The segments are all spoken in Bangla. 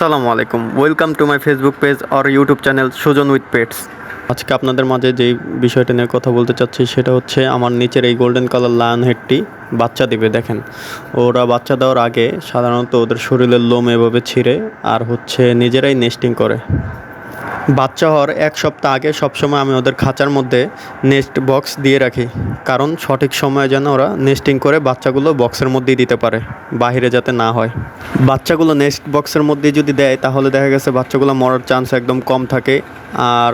আসসালামু আলাইকুম, welcome to my Facebook page or YouTube channel Sujon with pets. আজকে আপনাদের মাঝে যেই বিষয়টা নিয়ে কথা বলতে চাচ্ছি সেটা হচ্ছে আমার নিচের এই গোল্ডেন কালার লায়ন হেডটি বাচ্চা দিবে। দেখেন, ওরা বাচ্চা দেওয়ার আগে সাধারণত ওদের শরীরের লোম এভাবে ছিঁড়ে আর নিজেরাই নেস্টিং করে। বাচ্চা হওয়ার এক সপ্তাহ আগে সবসময় আমি ওদের খাঁচার মধ্যে নেস্ট বক্স দিয়ে রাখি, কারণ সঠিক সময়ে যেন ওরা নেস্টিং করে বাচ্চাগুলো বক্সের মধ্যেই দিতে পারে, বাহিরে যাতে না হয়। বাচ্চাগুলো নেস্ট বক্সের মধ্যে যদি দেয় তাহলে দেখা গেছে বাচ্চাগুলো মরার চান্স একদম কম থাকে। আর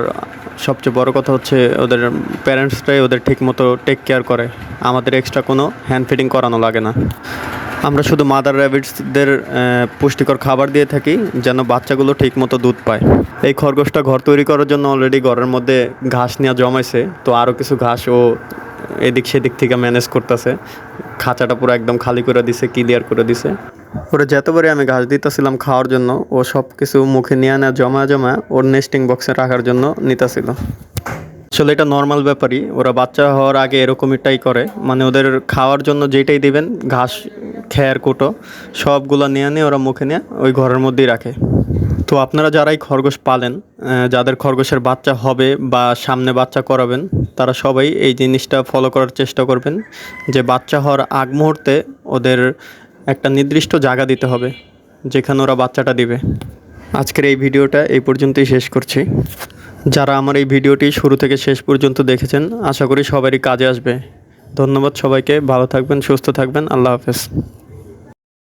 সবচেয়ে বড় কথা হচ্ছে ওদের প্যারেন্টসরাই ওদের ঠিকমতো টেক কেয়ার করে, আমাদের এক্সট্রা কোনো হ্যান্ড ফিডিং করানো লাগে না। আমরা শুধু মাদার র্যাবিটসদের পুষ্টিকর খাবার দিয়ে থাকি যেন বাচ্চাগুলো ঠিকমতো দুধ পায়। এই খরগোশটা ঘর তৈরি করার জন্য অলরেডি ঘরের মধ্যে ঘাস নিয়ে জমাইছে, তো আরও কিছু ঘাস ও এদিক সেদিক থেকে ম্যানেজ করতেছে। খাঁচাটা পুরো একদম খালি করে দিছে, ক্লিয়ার করে দিছে। ওরা যতবারই আমি ঘাস দিতেছিলাম খাওয়ার জন্য, ও সব কিছু মুখে নিয়ে নেওয়া জমা ওর নেস্টিং বক্সে রাখার জন্য নিতেছিল। আসলে এটা নর্মাল ব্যাপারই, ওরা বাচ্চা হওয়ার আগে এরকমইটাই করে, মানে ওদের খাওয়ার জন্য যেটাই দিবেন ঘাস, খ্যার, কুটো সবগুলো নিয়ে ওরা মুখে নিয়ে ওই ঘরের মধ্যেই রাখে। তো আপনারা যারাই খরগোশ পালেন, যাদের খরগোশের বাচ্চা হবে বা সামনে বাচ্চা করাবেন, তারা সবাই এই জিনিসটা ফলো করার চেষ্টা করবেন যে বাচ্চা হওয়ার আগ মুহূর্তে ওদের একটা নির্দিষ্ট জায়গা দিতে হবে যেখানে ওরা বাচ্চাটা দিবে। আজকের এই ভিডিওটা এই পর্যন্তই শেষ করছি। যারা আমার এই ভিডিওটি শুরু থেকে শেষ পর্যন্ত দেখেছেন, আশা করি সবারই কাজে আসবে। ধন্যবাদ সবাইকে, ভালো থাকবেন, সুস্থ থাকবেন, আল্লাহ হাফেজ।